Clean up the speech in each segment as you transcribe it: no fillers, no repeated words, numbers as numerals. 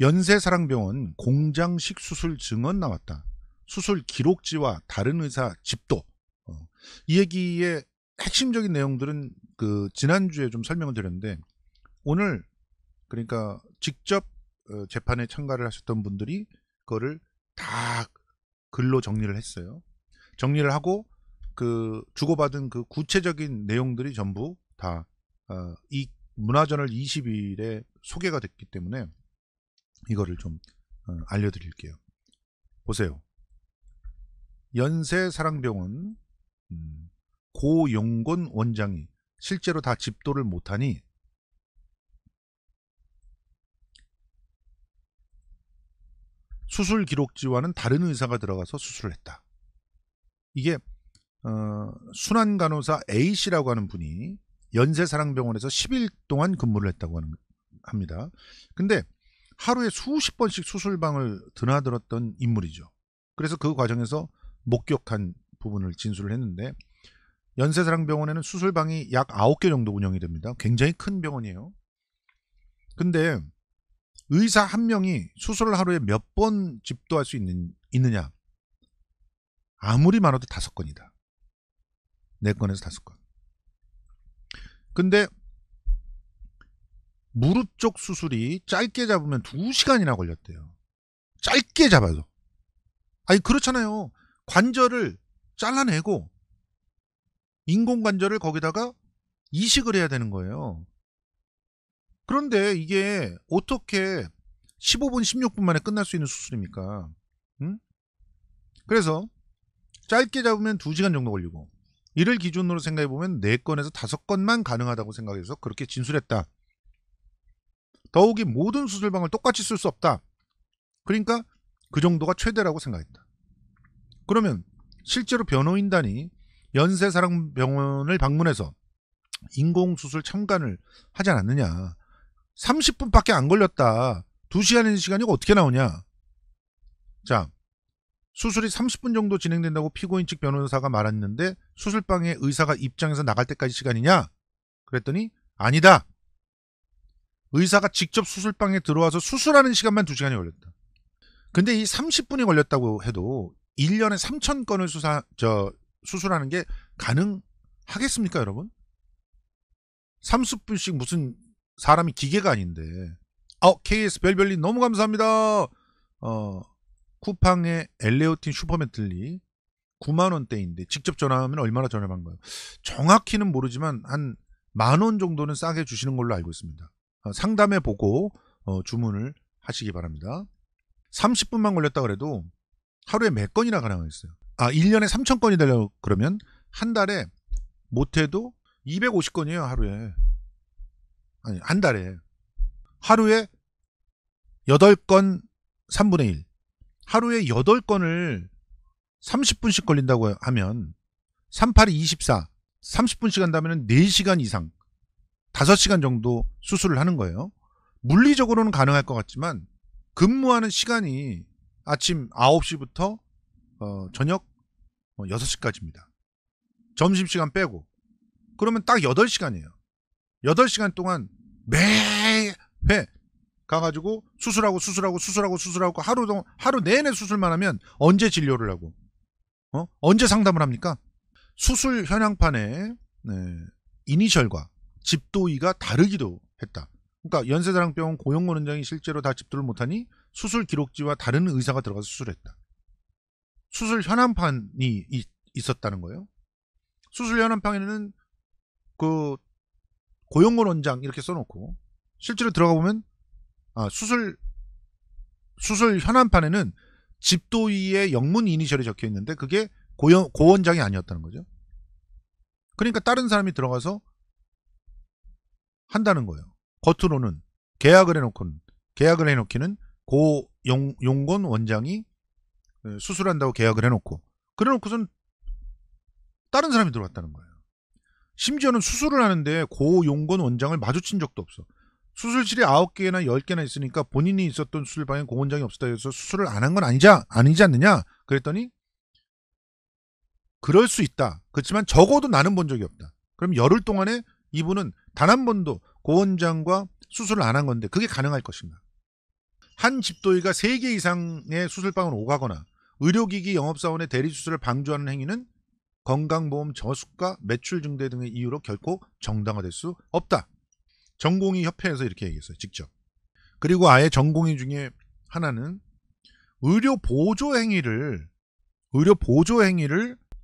연세사랑병원 공장식 수술 증언 나왔다. 수술 기록지와 다른 의사 집도. 이 얘기의 핵심적인 내용들은 그 지난주에 좀 설명을 드렸는데, 오늘 그러니까 직접 재판에 참가를 하셨던 분들이 그거를 다 글로 정리를 했어요. 정리를 하고 그 주고받은 그 구체적인 내용들이 전부 다 이 문화저널 20일에 소개가 됐기 때문에 이거를 좀 알려드릴게요. 보세요. 연세사랑병원 고용곤 원장이 실제로 다 집도를 못하니 수술 기록지와는 다른 의사가 들어가서 수술을 했다. 이게 순환간호사 A씨라고 하는 분이 연세사랑병원에서 10일 동안 근무를 했다고 합니다. 근데 하루에 수십 번씩 수술방을 드나들었던 인물이죠. 그래서 그 과정에서 목격한 부분을 진술을 했는데, 연세사랑병원에는 수술방이 약 9개 정도 운영이 됩니다. 굉장히 큰 병원이에요. 근데 의사 한 명이 수술을 하루에 몇 번 집도할 수 있느냐? 아무리 많아도 5건이다. 4건에서 5건. 근데 무릎 쪽 수술이 짧게 잡으면 2시간이나 걸렸대요. 짧게 잡아도. 아니 그렇잖아요. 관절을 잘라내고 인공관절을 거기다가 이식을 해야 되는 거예요. 그런데 이게 어떻게 15분 16분 만에 끝날 수 있는 수술입니까? 응? 그래서 짧게 잡으면 2시간 정도 걸리고, 이를 기준으로 생각해보면 4건에서 5건만 가능하다고 생각해서 그렇게 진술했다. 더욱이 모든 수술방을 똑같이 쓸 수 없다. 그러니까 그 정도가 최대라고 생각했다. 그러면 실제로 변호인단이 연세사랑병원을 방문해서 인공수술 참관을 하지 않았느냐. 30분밖에 안 걸렸다. 2시간인 시간이 어떻게 나오냐. 자, 수술이 30분 정도 진행된다고 피고인 측 변호사가 말했는데 수술방에 의사가 입장해서 나갈 때까지 시간이냐? 그랬더니 아니다. 의사가 직접 수술방에 들어와서 수술하는 시간만 2시간이 걸렸다. 근데 이 30분이 걸렸다고 해도 1년에 3,000건을 수술하는 게 가능하겠습니까, 여러분? 30분씩 무슨 사람이 기계가 아닌데. KS 별별님 너무 감사합니다. 쿠팡의 엘레오틴 슈퍼멘틀리 9만원대인데 직접 전화하면 얼마나 저렴한가요? 정확히는 모르지만 한 10,000원 정도는 싸게 주시는 걸로 알고 있습니다. 상담해 보고 주문을 하시기 바랍니다. 30분만 걸렸다 그래도 하루에 몇 건이나 가능하겠어요? 1년에 3,000건이 되려고 그러면 한 달에 못해도 250건이에요, 하루에. 아니, 한 달에. 하루에 8건 3분의 1. 하루에 8건을 30분씩 걸린다고 하면 38이 24. 30분씩 한다면 4시간 이상 5시간 정도 수술을 하는 거예요. 물리적으로는 가능할 것 같지만 근무하는 시간이 아침 9시부터 저녁 6시까지입니다. 점심시간 빼고. 그러면 딱 8시간이에요. 8시간 동안 매회 가가지고 수술하고 하루 내내 수술만 하면 언제 진료를 하고 언제 상담을 합니까? 수술 현황판에 이니셜과 집도의가 다르기도 했다. 그러니까 연세사랑병원 고용곤 원장이 실제로 다 집도를 못하니 수술 기록지와 다른 의사가 들어가서 수술했다. 수술 현황판이 있었다는 거예요. 수술 현황판에는 그 고용곤 원장 이렇게 써놓고 실제로 들어가 보면 수술 현황판에는 집도의의 영문 이니셜이 적혀 있는데 그게 고 원장이 아니었다는 거죠. 그러니까 다른 사람이 들어가서 한다는 거예요. 겉으로는 계약을 해놓기는 고용곤 원장이 수술한다고 계약을 해놓고 그래놓고선 다른 사람이 들어왔다는 거예요. 심지어는 수술을 하는데 고용곤 원장을 마주친 적도 없어. 수술실이 9개나 10개나 있으니까 본인이 있었던 수술방에 고 원장이 없었다 해서 수술을 안 한 건 아니지 않느냐? 그랬더니 그럴 수 있다. 그렇지만 적어도 나는 본 적이 없다. 그럼 열흘 동안에 이분은 단 한 번도 고 원장과 수술을 안 한 건데 그게 가능할 것인가? 한 집도의가 3개 이상의 수술방을 오가거나 의료기기 영업사원의 대리수술을 방조하는 행위는 건강보험 저수가 매출 증대 등의 이유로 결코 정당화될 수 없다. 전공의 협회에서 이렇게 얘기했어요. 직접. 그리고 아예 전공의 중에 하나는 의료 보조 행위를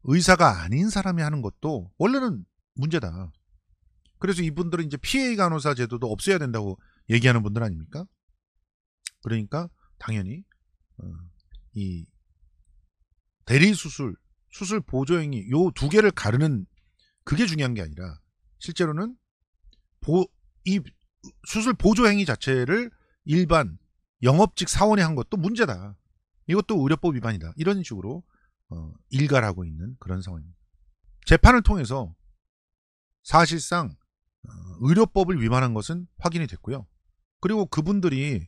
의사가 아닌 사람이 하는 것도 원래는 문제다. 그래서 이분들은 이제 PA 간호사 제도도 없애야 된다고 얘기하는 분들 아닙니까? 그러니까 당연히 이 대리수술, 수술 보조행위 요 두 개를 가르는 그게 중요한 게 아니라 실제로는 이 수술 보조행위 자체를 일반 영업직 사원이 한 것도 문제다. 이것도 의료법 위반이다. 이런 식으로 일갈하고 있는 그런 상황입니다. 재판을 통해서 사실상 의료법을 위반한 것은 확인이 됐고요. 그리고 그분들이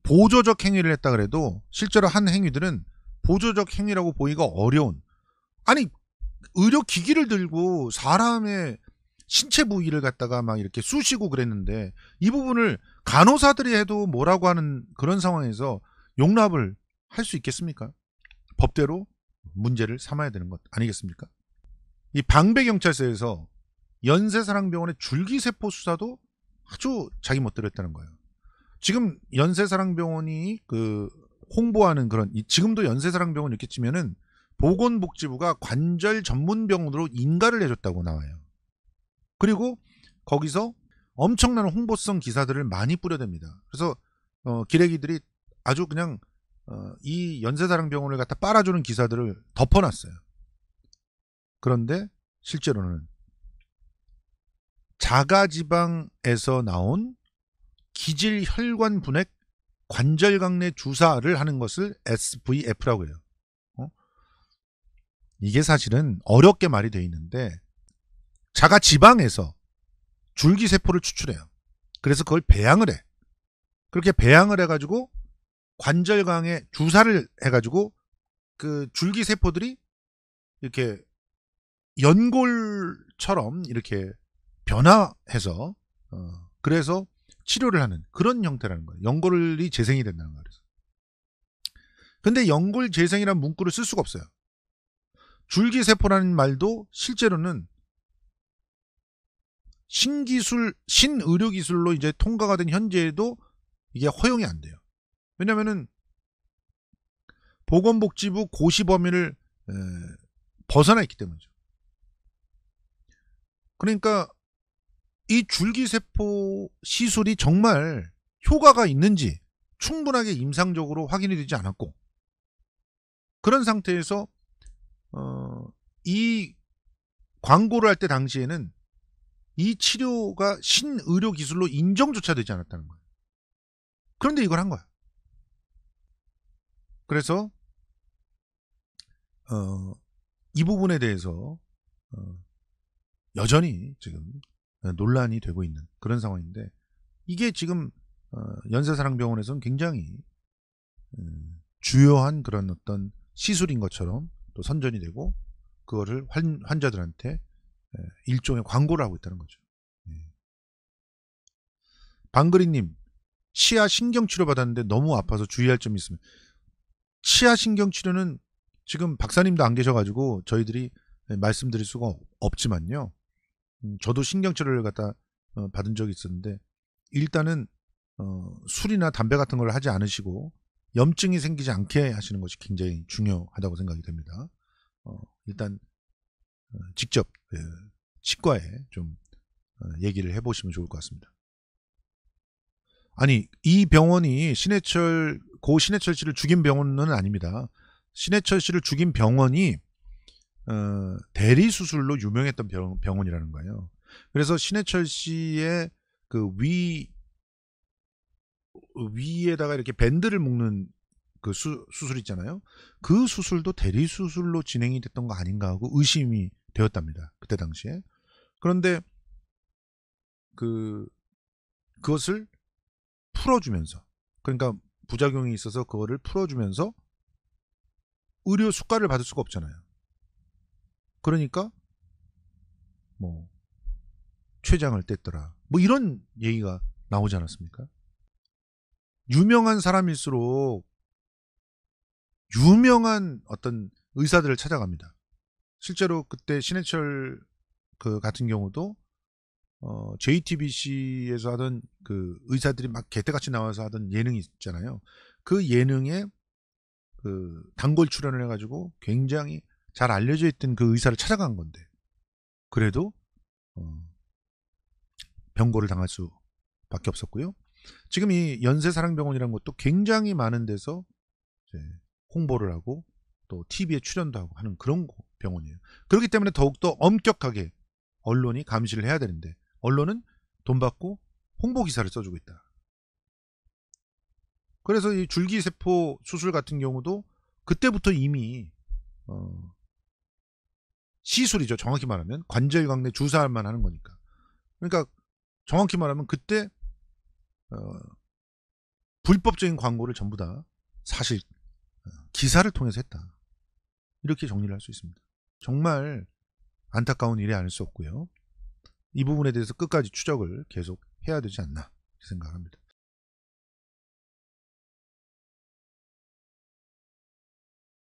보조적 행위를 했다 그래도 실제로 한 행위들은 보조적 행위라고 보기가 어려운, 아니 의료기기를 들고 사람의 신체 부위를 갖다가 막 이렇게 쑤시고 그랬는데 이 부분을 간호사들이 해도 뭐라고 하는 그런 상황에서 용납을 할 수 있겠습니까? 법대로 문제를 삼아야 되는 것 아니겠습니까? 이 방배경찰서에서 연세사랑병원의 줄기세포 수사도 아주 자기 멋대로 했다는 거예요. 지금 연세사랑병원이 그 홍보하는 그런, 지금도 연세사랑병원 이렇게 치면은 보건복지부가 관절 전문병원으로 인가를 해줬다고 나와요. 그리고 거기서 엄청난 홍보성 기사들을 많이 뿌려댑니다. 그래서 기레기들이 아주 그냥 이 연세사랑병원을 갖다 빨아주는 기사들을 덮어놨어요. 그런데 실제로는 자가지방에서 나온 기질혈관 분액 관절강내 주사를 하는 것을 SVF라고 해요. 이게 사실은 어렵게 말이 돼 있는데 자가지방에서 줄기세포를 추출해요. 그래서 그걸 배양을 해. 그렇게 배양을 해가지고 관절강에 주사를 해가지고 그 줄기세포들이 이렇게 연골처럼 이렇게 변화해서 그래서 치료를 하는 그런 형태라는 거예요. 연골이 재생이 된다는 거예요. 근데 연골 재생이라는 문구를 쓸 수가 없어요. 줄기세포라는 말도 실제로는 신의료기술로 이제 통과가 된 현재에도 이게 허용이 안 돼요. 왜냐면은 보건복지부 고시 범위를 벗어나 있기 때문이죠. 그러니까 이 줄기세포 시술이 정말 효과가 있는지 충분하게 임상적으로 확인이 되지 않았고, 그런 상태에서 이 광고를 할 때 당시에는 이 치료가 신의료기술로 인정조차 되지 않았다는 거예요. 그런데 이걸 한 거야. 그래서 이 부분에 대해서 여전히 지금 논란이 되고 있는 그런 상황인데, 이게 지금 연세사랑병원에서는 굉장히 주요한 그런 어떤 시술인 것처럼 또 선전이 되고 그거를 환자들한테 일종의 광고를 하고 있다는 거죠. 방그리님, 치아 신경치료 받았는데 너무 아파서 주의할 점이 있으면. 치아 신경치료는 지금 박사님도 안 계셔가지고 저희들이 말씀드릴 수가 없지만요. 저도 신경치료를 갖다 받은 적이 있었는데, 일단은 술이나 담배 같은 걸 하지 않으시고 염증이 생기지 않게 하시는 것이 굉장히 중요하다고 생각이 됩니다. 일단 직접 치과에 좀 얘기를 해보시면 좋을 것 같습니다. 아니, 이 병원이 고 신해철 씨를 죽인 병원은 아닙니다. 신해철 씨를 죽인 병원이 대리수술로 유명했던 병원이라는 거예요. 그래서 신해철 씨의 그 위에다가 이렇게 밴드를 묶는 그 수술 있잖아요. 그 수술도 대리수술로 진행이 됐던 거 아닌가 하고 의심이 되었답니다. 그때 당시에. 그런데 그것을 풀어주면서, 그러니까 부작용이 있어서 그거를 풀어주면서 의료 수가를 받을 수가 없잖아요. 그러니까 뭐 췌장을 뗐더라, 뭐 이런 얘기가 나오지 않았습니까? 유명한 사람일수록 유명한 어떤 의사들을 찾아갑니다. 실제로 그때 신해철 그 같은 경우도 JTBC에서 하던 그 의사들이 막 개떼같이 나와서 하던 예능이 있잖아요. 그 예능에 그 단골 출연을 해가지고 굉장히 잘 알려져 있던 그 의사를 찾아간 건데, 그래도 병고를 당할 수밖에 없었고요. 지금 이 연세사랑병원이라는 것도 굉장히 많은 데서 이제 홍보를 하고 또 TV에 출연도 하고 하는 그런 병원이에요. 그렇기 때문에 더욱더 엄격하게 언론이 감시를 해야 되는데, 언론은 돈 받고 홍보 기사를 써주고 있다. 그래서 이 줄기세포 수술 같은 경우도 그때부터 이미 시술이죠. 정확히 말하면 관절광내 주사만 하는 거니까. 그러니까 정확히 말하면 그때 불법적인 광고를 전부 다 사실 기사를 통해서 했다. 이렇게 정리를 할 수 있습니다. 정말 안타까운 일이 아닐 수 없고요. 이 부분에 대해서 끝까지 추적을 계속 해야 되지 않나 생각합니다.